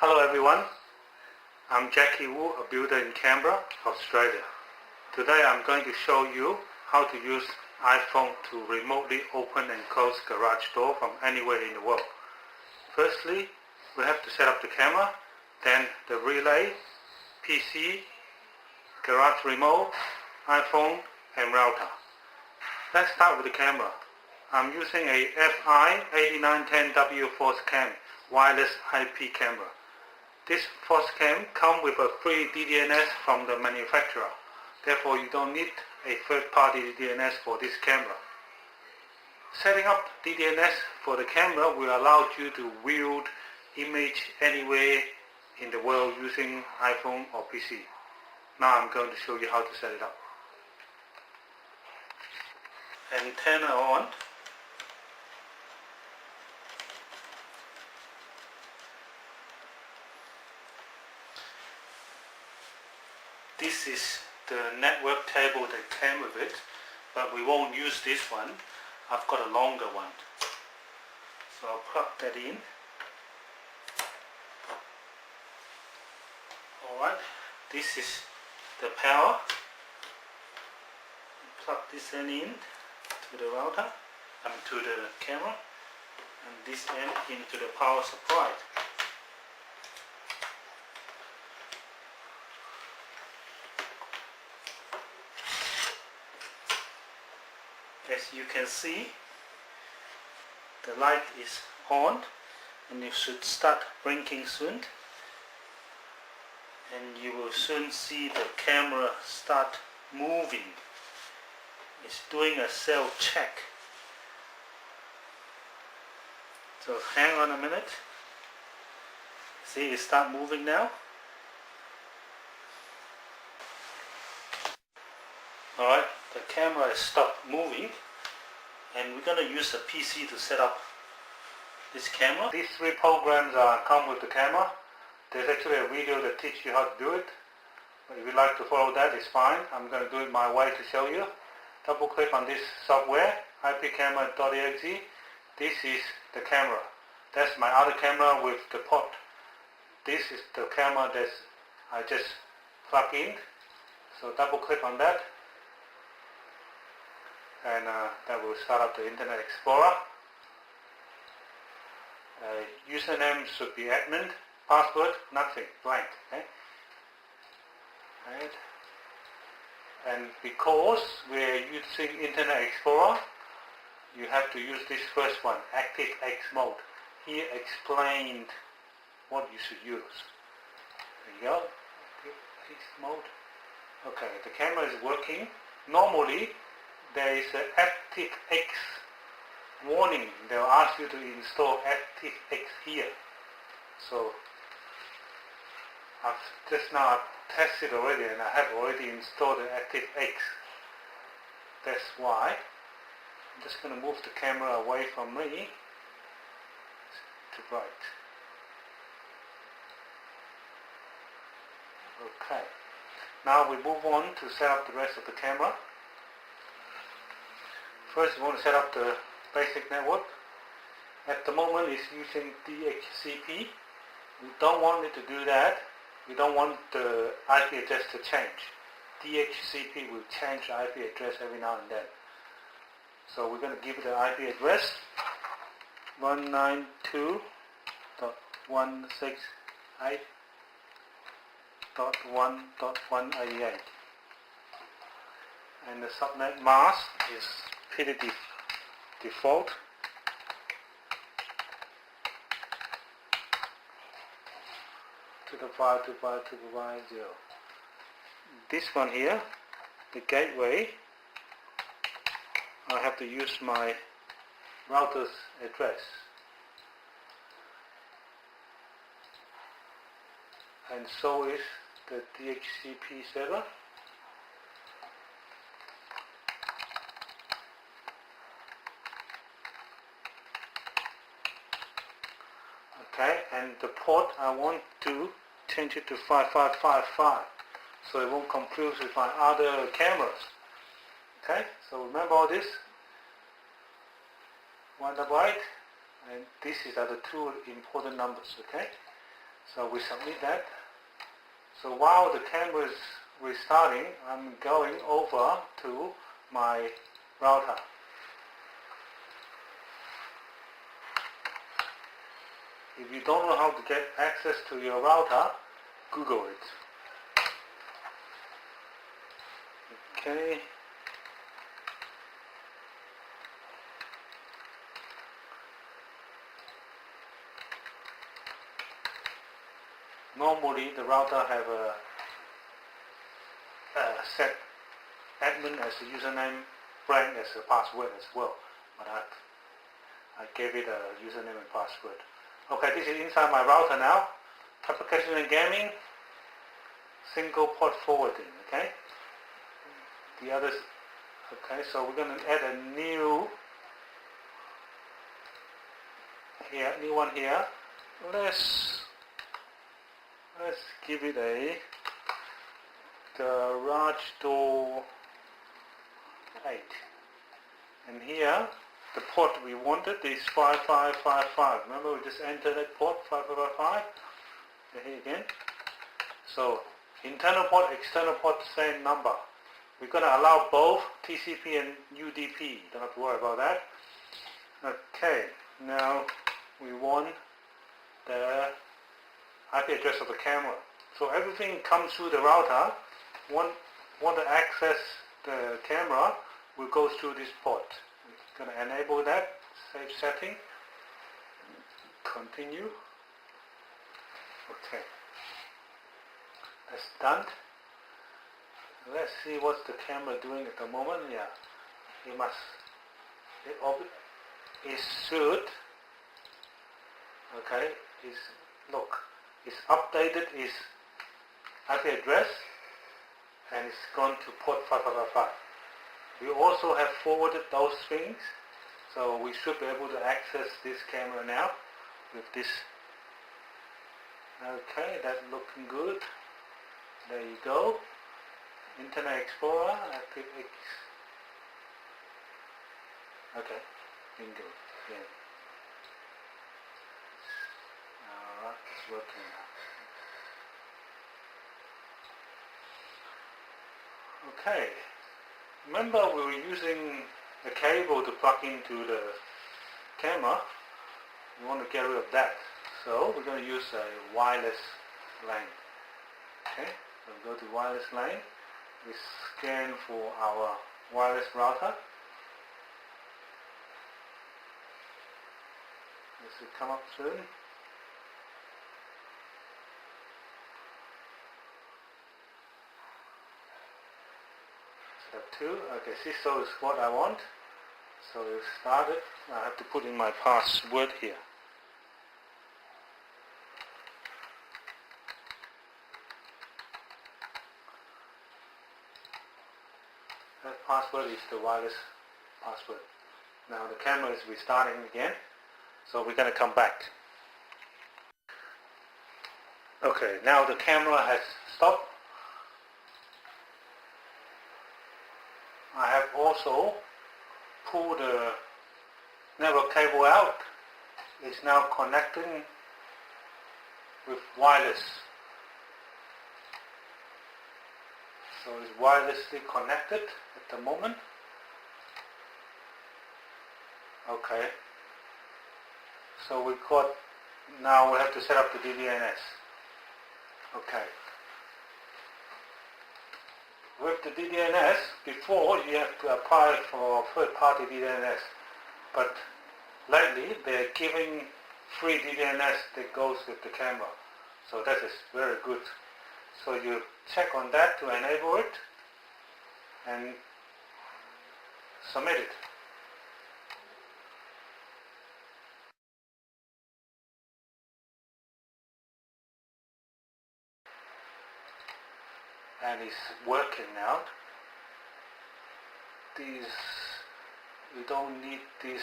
Hello everyone, I'm Jackie Wu, a builder in Canberra, Australia. Today I'm going to show you how to use iPhone to remotely open and close garage door from anywhere in the world. Firstly, we have to set up the camera, then the relay, PC, garage remote, iPhone and router. Let's start with the camera. I'm using a FI8910W Force Cam wireless IP camera. This Force Cam comes with a free DDNS from the manufacturer. Therefore, you don't need a third-party DDNS for this camera. Setting up DDNS for the camera will allow you to view image anywhere in the world using iPhone or PC. Now I'm going to show you how to set it up. Antenna on. This is the network table that came with it, but we won't use this one. I've got a longer one. So I'll plug that in. Alright, this is the power. Plug this end in to the router, to the camera, and this end into the power supply. As you can see, the light is on and it should start blinking soon, and you will soon see the camera start moving. It's doing a self check. So hang on a minute. See, it start moving now. Alright, the camera has stopped moving, and we're going to use the PC to set up this camera. These three programs come with the camera. There's actually a video that teaches you how to do it. But if you'd like to follow that, it's fine. I'm going to do it my way to show you. Double click on this software, IpCamera.exe. This is the camera. That's my other camera with the port. This is the camera that I just plug in. So double click on that, and that will start up the Internet Explorer. Username should be admin. Password, nothing, blank. Okay? Right. And because we're using Internet Explorer, you have to use this first one, ActiveX mode. Here explained what you should use. There you go, ActiveX mode. Okay, the camera is working. Normally, there is an ActiveX warning. They'll ask you to install ActiveX here. So I've tested already, and I have already installed the ActiveX. That's why I'm just going to move the camera away from me to right. Okay. Now we move on to set up the rest of the camera. First we want to set up the basic network. At the moment it's using DHCP. We don't want it to do that. We don't want the IP address to change. DHCP will change the IP address every now and then. So we're going to give it the IP address 192.168.1.188, and the subnet mask is pretty default. To the 525.250. This one here, the gateway, I have to use my router's address. And so is the DHCP server. Okay, and the port I want to change it to 5555 so it won't confuse with my other cameras. Okay, so remember all this. One right, and this is are the two important numbers. Okay, So we submit that. So while the camera is restarting, I'm going over to my router. If you don't know how to get access to your router, Google it. Okay. Normally the router have a set admin as a username, Frank as a password as well, but I gave it a username and password. Okay, this is inside my router now. Application and gaming, single port forwarding. Okay, the others. Okay, so we're going to add a new one here. Let's give it a garage door 8, and here the port we wanted is 5555. Remember, we just entered that port 5555. Here again. So internal port, external port, same number. We're going to allow both TCP and UDP. Don't have to worry about that. Okay. Now we want the IP address of the camera. So everything comes through the router. Want to access the camera, will go through this port. We're going to enable that. Save setting. Continue. Okay. That's done. Let's see what's the camera doing at the moment. Yeah. It should. Okay. It's updated its IP address and it's gone to port 5555. We also have forwarded those things, so we should be able to access this camera now with this. Okay, that's looking good. There you go. Internet Explorer, Active X. Okay, bingo. Yeah. Alright, it's working now. Okay. Remember, we were using the cable to plug into the camera. We want to get rid of that. So we're going to use a wireless LAN. Okay, so go to wireless LAN. We scan for our wireless router. This will come up soon. Step 2. Okay, CISO is what I want. So we'll start it. I have to put in my password here. That password is the wireless password. Now the camera is restarting again, so we're going to come back. Okay, now the camera has stopped. I have also pulled the network cable out. It's now connecting with wireless. So it's wirelessly connected at the moment. Okay. So now we have to set up the DDNS. Okay. With the DDNS, before you have to apply for third-party DDNS, but lately they're giving free DDNS that goes with the camera. So that is very good. So you check on that to enable it and submit it. And it's working now. You don't need this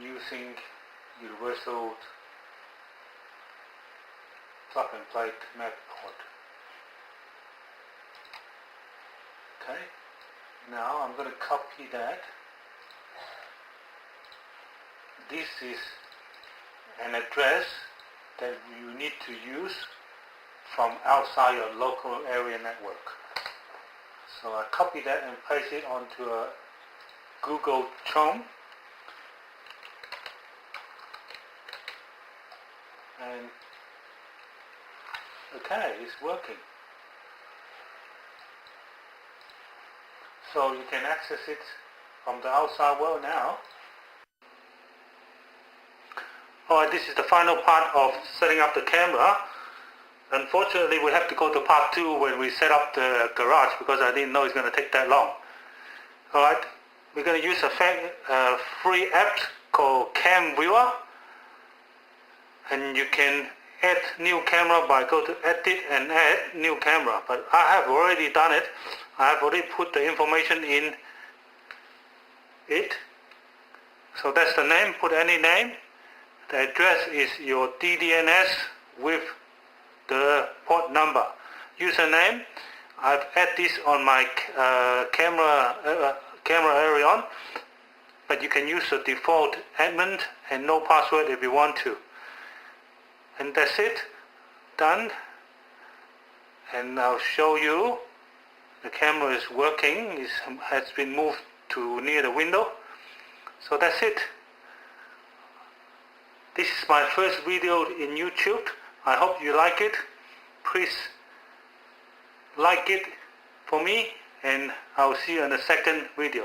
using universal plug and play MAC port. Okay, now I'm going to copy that. This is an address that you need to use from outside your local area network. So I copy that and paste it onto a Google Chrome, and okay, it's working. So you can access it from the outside world now. Alright, this is the final part of setting up the camera. Unfortunately, we have to go to part 2 when we set up the garage, because I didn't know it's going to take that long. Alright, we're going to use a free app called Cam Viewer, and you can add new camera by go to edit and add new camera, but I have already done it. I have already put the information in it. So that's the name, put any name. The address is your DDNS with the port number. Username, I've added this on my camera area on, but you can use the default admin and no password if you want to. And that's it, done. And I'll show you the camera is working. It has been moved to near the window. So that's it. This is my first video in YouTube. I hope you like it. Please like it for me, and I'll see you in the second video.